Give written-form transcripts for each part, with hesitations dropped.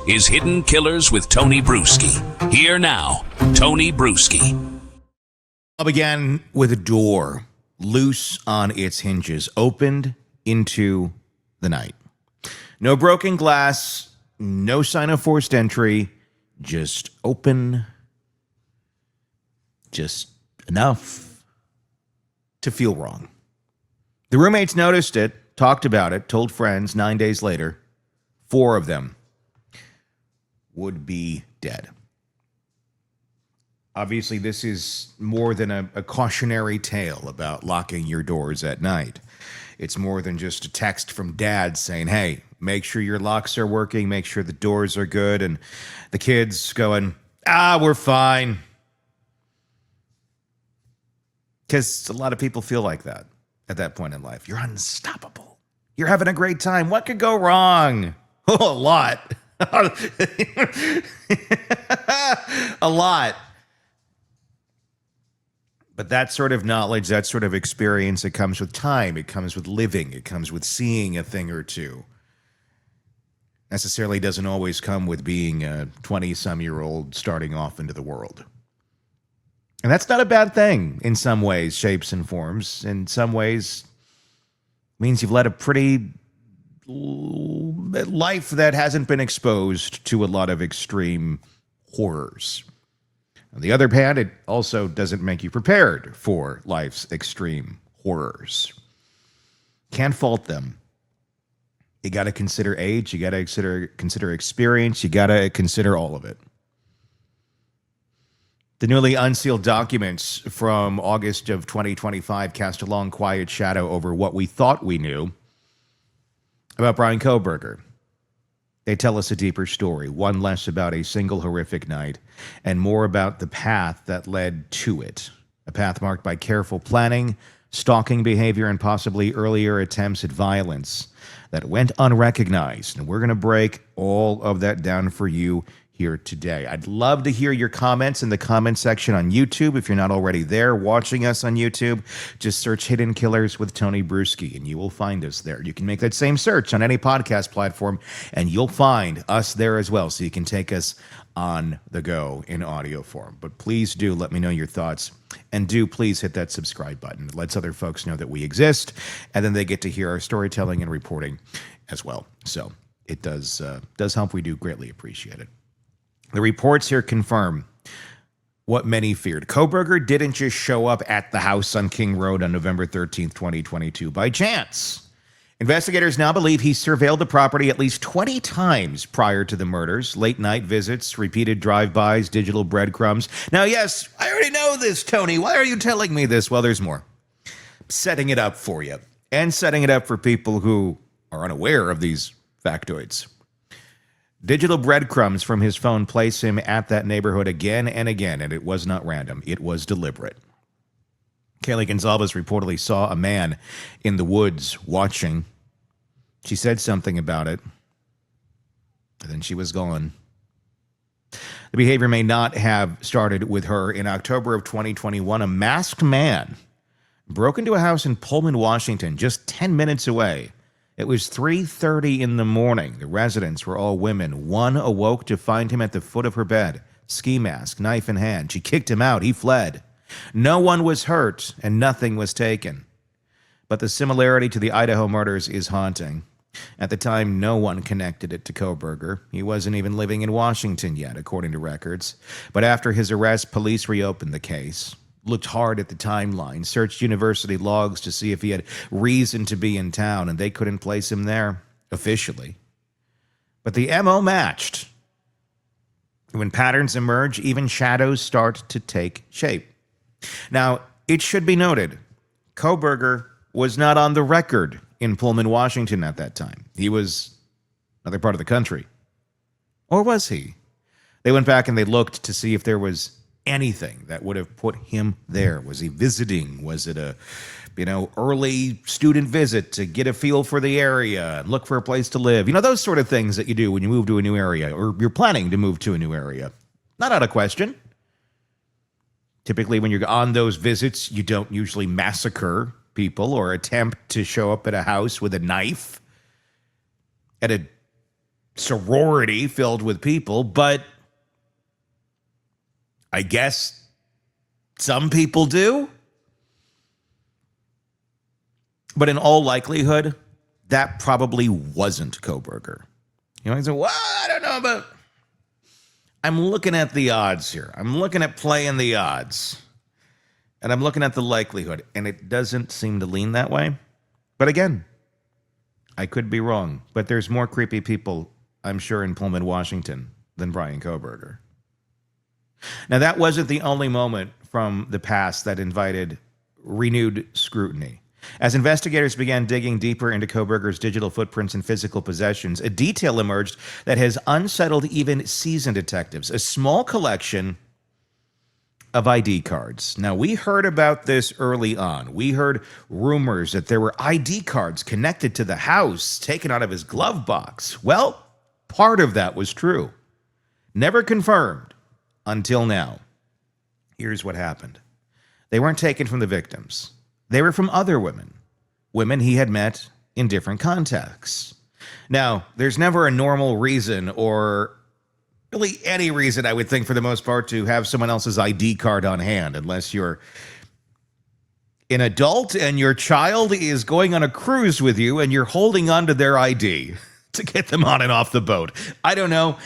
is Hidden Killers with Tony Brueski. Here now, Tony Brueski. I'll begin with a door loose on its hinges, opened into the night. No broken glass, no sign of forced entry, just open, just enough to feel wrong. The roommates noticed it, talked about it, told friends. 9 days later, 4 of them would be dead. Obviously, this is more than a cautionary tale about locking your doors at night. It's more than just a text from dad saying, hey, make sure your locks are working, make sure the doors are good, and the kids going, we're fine. Because a lot of people feel like that at that point in life. You're unstoppable. You're having a great time. What could go wrong? Oh, a lot. A lot. But that sort of knowledge, that sort of experience, it comes with time. It comes with living. It comes with seeing a thing or two. Necessarily doesn't always come with being a 20-some-year-old starting off into the world. And that's not a bad thing in some ways, shapes, and forms. In some ways, it means you've led a pretty life that hasn't been exposed to a lot of extreme horrors. On the other hand, it also doesn't make you prepared for life's extreme horrors. Can't fault them. You got to consider age. You got to consider experience. You got to consider all of it. The newly unsealed documents from August of 2025 cast a long, quiet shadow over what we thought we knew about Bryan Kohberger. They tell us a deeper story, one less about a single horrific night and more about the path that led to it. A path marked by careful planning, stalking behavior, and possibly earlier attempts at violence that went unrecognized. And we're going to break all of that down for you here today. I'd love to hear your comments in the comment section on YouTube. If you're not already there watching us on YouTube, just search Hidden Killers with Tony Brueski and you will find us there. You can make that same search on any podcast platform and you'll find us there as well, so you can take us on the go in audio form. But please do let me know your thoughts, and do please hit that subscribe button. It lets other folks know that we exist, and then they get to hear our storytelling and reporting as well. So it does help. We do greatly appreciate it. The reports here confirm what many feared. Kohberger didn't just show up at the house on King Road on November 13th, 2022 by chance. Investigators now believe he surveilled the property at least 20 times prior to the murders. Late night visits, repeated drive-bys, digital breadcrumbs. Now, yes, I already know this, Tony. Why are you telling me this? Well, there's more. Setting it up for you, and setting it up for people who are unaware of these factoids. Digital breadcrumbs from his phone place him at that neighborhood again and again, and it was not random. It was deliberate. Kaylee Gonzalez reportedly saw a man in the woods watching. She said something about it, and then she was gone. The behavior may not have started with her. In October of 2021, a masked man broke into a house in Pullman, Washington, just 10 minutes away. It was 3:30 in the morning. The residents were all women. One awoke to find him at the foot of her bed, ski mask, knife in hand. She kicked him out. He fled. No one was hurt, and nothing was taken. But the similarity to the Idaho murders is haunting. At the time, no one connected it to Kohberger. He wasn't even living in Washington yet, according to records. But after his arrest, police reopened the case. Looked hard at the timeline, searched university logs to see if he had reason to be in town, and they couldn't place him there officially. But the MO matched. When patterns emerge, even shadows start to take shape. Now, it should be noted, Kohberger was not on the record in Pullman, Washington at that time. He was another part of the country. Or was he? They went back and they looked to see if there was anything that would have put him there. Was he visiting? Was it a, early student visit to get a feel for the area and look for a place to live? Those sort of things that you do when you move to a new area, or you're planning to move to a new area. Not out of question. Typically, when you're on those visits, you don't usually massacre people or attempt to show up at a house with a knife at a sorority filled with people, but I guess some people do. But in all likelihood, that probably wasn't Kohberger. You know, I said, well, I don't know, but I'm looking at the odds here. I'm looking at playing the odds. And I'm looking at the likelihood, and it doesn't seem to lean that way. But again, I could be wrong. But there's more creepy people, I'm sure, in Pullman, Washington than Bryan Kohberger. Now, that wasn't the only moment from the past that invited renewed scrutiny. As investigators began digging deeper into Kohberger's digital footprints and physical possessions, a detail emerged that has unsettled even seasoned detectives. A small collection of ID cards. Now, we heard about this early on. We heard rumors that there were ID cards connected to the house, taken out of his glove box. Well, part of that was true. Never confirmed until now. Here's what happened. They weren't taken from the victims. They were from other women he had met in different contexts. Now, there's never a normal reason or really any reason, I would think, for the most part, to have someone else's ID card on hand, unless you're an adult and your child is going on a cruise with you and you're holding onto their ID to get them on and off the boat. I don't know.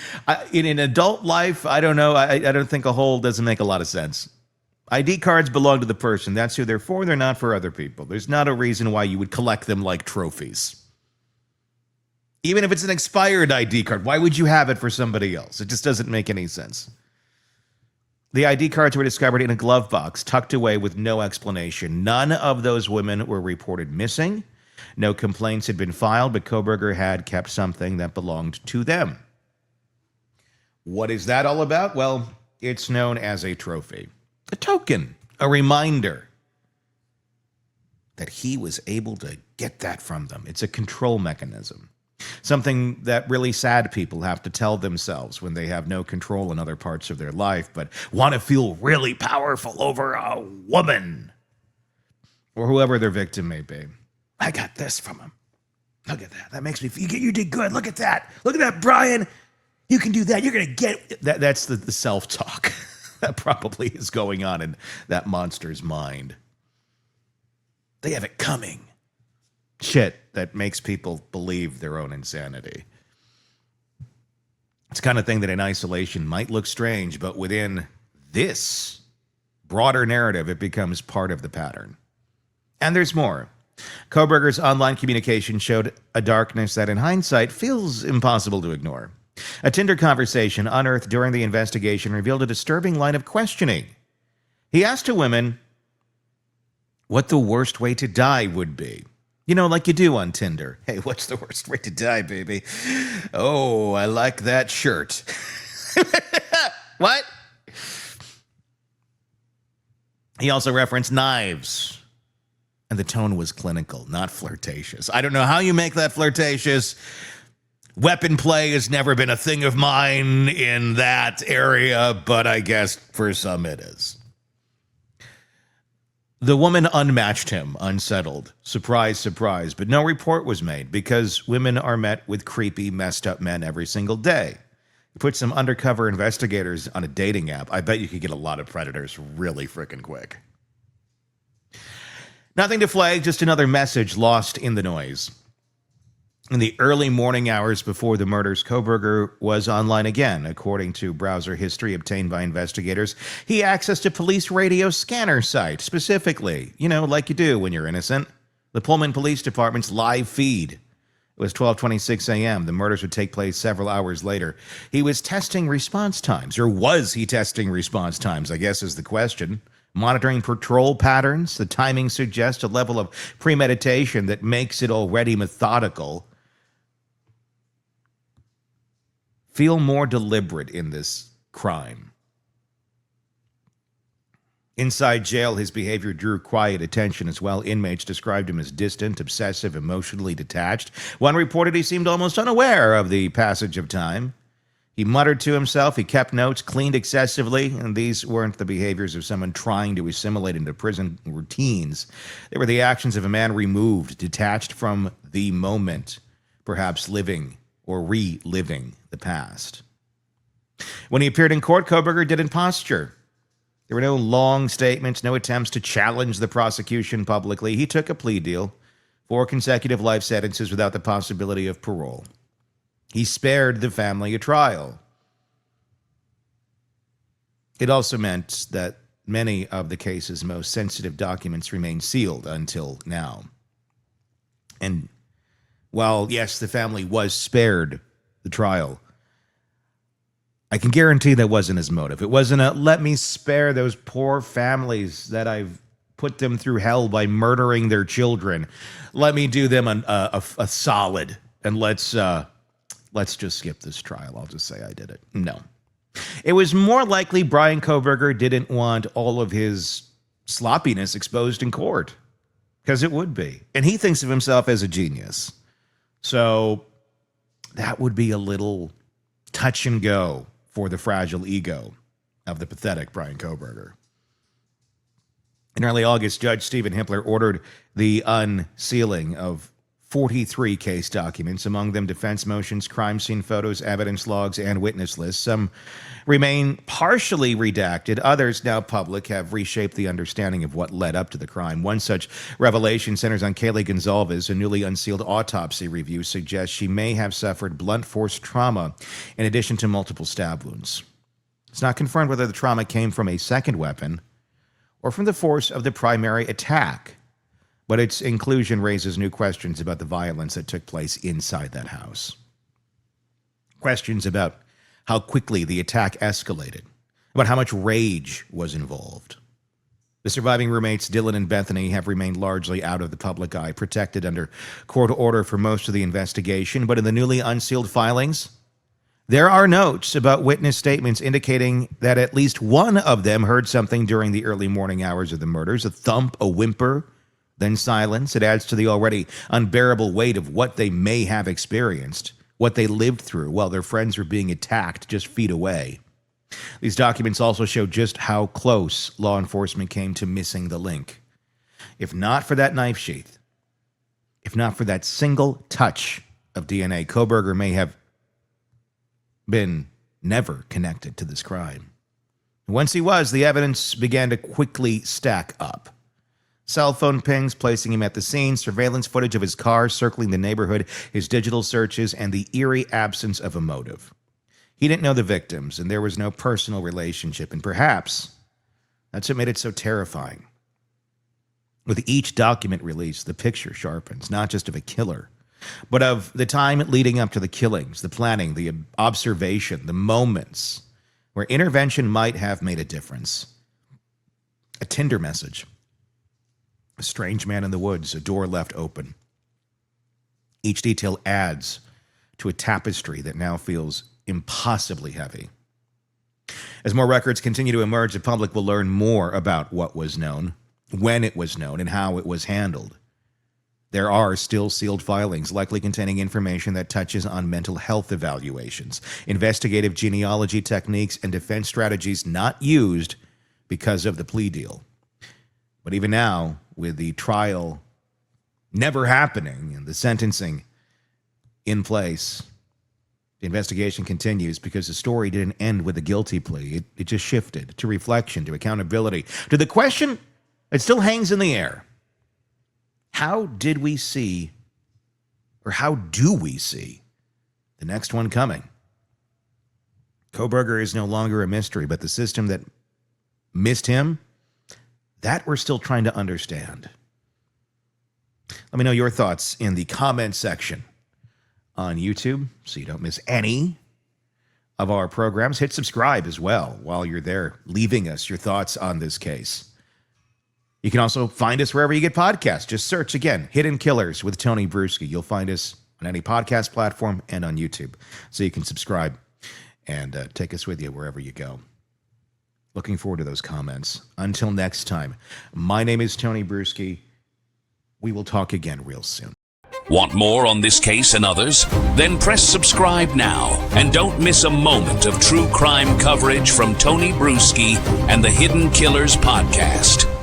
In an adult life, I don't know. I don't think a whole doesn't make a lot of sense. ID cards belong to the person. That's who they're for. They're not for other people. There's not a reason why you would collect them like trophies. Even if it's an expired ID card, why would you have it for somebody else? It just doesn't make any sense. The ID cards were discovered in a glove box, tucked away with no explanation. None of those women were reported missing. No complaints had been filed, but Kohberger had kept something that belonged to them. What is that all about? Well, it's known as a trophy. A token, a reminder that he was able to get that from them. It's a control mechanism. Something that really sad people have to tell themselves when they have no control in other parts of their life, but want to feel really powerful over a woman or whoever their victim may be. I got this from him. Look at that. That makes me feel, you did good. Look at that. Look at that, Bryan. You can do that. You're going to get that. That's the self-talk. That probably is going on in that monster's mind. They have it coming. Shit that makes people believe their own insanity. It's the kind of thing that in isolation might look strange, but within this broader narrative, it becomes part of the pattern. And there's more. Kohberger's online communication showed a darkness that in hindsight feels impossible to ignore. A Tinder conversation unearthed during the investigation revealed a disturbing line of questioning. He asked two women what the worst way to die would be. You know, like you do on Tinder. Hey, what's the worst way to die, baby? Oh, I like that shirt. What? He also referenced knives. And the tone was clinical, not flirtatious. I don't know how you make that flirtatious. Weapon play has never been a thing of mine in that area, but I guess for some it is. The woman unmatched him, unsettled. Surprise, surprise. But no report was made because women are met with creepy, messed up men every single day. You put some undercover investigators on a dating app, I bet you could get a lot of predators really freaking quick. Nothing to flag, just another message lost in the noise. In the early morning hours before the murders, Kohberger was online again. According to browser history obtained by investigators, he accessed a police radio scanner site, specifically, like you do when you're innocent, the Pullman Police Department's live feed. It was 12:26 a.m. The murders would take place several hours later. He was testing response times, or was he testing response times, I guess is the question. Monitoring patrol patterns, the timing suggests a level of premeditation that makes it already methodical. Feel more deliberate in this crime. Inside jail, his behavior drew quiet attention as well. Inmates described him as distant, obsessive, emotionally detached. One reported he seemed almost unaware of the passage of time. He muttered to himself, he kept notes, cleaned excessively, and these weren't the behaviors of someone trying to assimilate into prison routines. They were the actions of a man removed, detached from the moment, perhaps living or reliving the past. When he appeared in court, Kohberger didn't posture. There were no long statements, no attempts to challenge the prosecution publicly. He took a plea deal, 4 consecutive life sentences without the possibility of parole. He spared the family a trial. It also meant that many of the case's most sensitive documents remained sealed until now. And while, yes, the family was spared the trial, I can guarantee that wasn't his motive. It wasn't a, let me spare those poor families that I've put them through hell by murdering their children. Let me do them a solid, and let's just skip this trial. I'll just say I did it. No. It was more likely Bryan Kohberger didn't want all of his sloppiness exposed in court, because it would be. And he thinks of himself as a genius. So that would be a little touch and go for the fragile ego of the pathetic Bryan Kohberger. In early August, Judge Stephen Himpler ordered the unsealing of 43 case documents, among them defense motions, crime scene photos, evidence logs, and witness lists. Some remain partially redacted. Others, now public, have reshaped the understanding of what led up to the crime. One such revelation centers on Kaylee Gonzalez. A newly unsealed autopsy review suggests she may have suffered blunt force trauma in addition to multiple stab wounds. It's not confirmed whether the trauma came from a second weapon or from the force of the primary attack, but its inclusion raises new questions about the violence that took place inside that house. Questions about how quickly the attack escalated, about how much rage was involved. The surviving roommates, Dylan and Bethany, have remained largely out of the public eye, protected under court order for most of the investigation, but in the newly unsealed filings, there are notes about witness statements indicating that at least one of them heard something during the early morning hours of the murders, a thump, a whimper, then silence. It adds to the already unbearable weight of what they may have experienced, what they lived through while their friends were being attacked just feet away. These documents also show just how close law enforcement came to missing the link. If not for that knife sheath, if not for that single touch of DNA, Kohberger may have been never connected to this crime. Once he was, the evidence began to quickly stack up. Cell phone pings placing him at the scene, surveillance footage of his car circling the neighborhood, his digital searches, and the eerie absence of a motive. He didn't know the victims, and there was no personal relationship, and perhaps that's what made it so terrifying. With each document released, the picture sharpens, not just of a killer, but of the time leading up to the killings, the planning, the observation, the moments where intervention might have made a difference. A Tinder message. A strange man in the woods, a door left open. Each detail adds to a tapestry that now feels impossibly heavy. As more records continue to emerge, the public will learn more about what was known, when it was known, and how it was handled. There are still sealed filings, likely containing information that touches on mental health evaluations, investigative genealogy techniques, and defense strategies not used because of the plea deal. But even now, with the trial never happening and the sentencing in place, the investigation continues because the story didn't end with a guilty plea. It just shifted to reflection, to accountability, to the question that still hangs in the air. How did we see, or how do we see, the next one coming? Kohberger is no longer a mystery, but the system that missed him, that we're still trying to understand. Let me know your thoughts in the comment section on YouTube so you don't miss any of our programs. Hit subscribe as well while you're there, leaving us your thoughts on this case. You can also find us wherever you get podcasts. Just search, again, Hidden Killers with Tony Brueski. You'll find us on any podcast platform and on YouTube. So you can subscribe and take us with you wherever you go. Looking forward to those comments. Until next time, my name is Tony Brueski. We will talk again real soon. Want more on this case and others? Then press subscribe now and don't miss a moment of true crime coverage from Tony Brueski and the Hidden Killers podcast.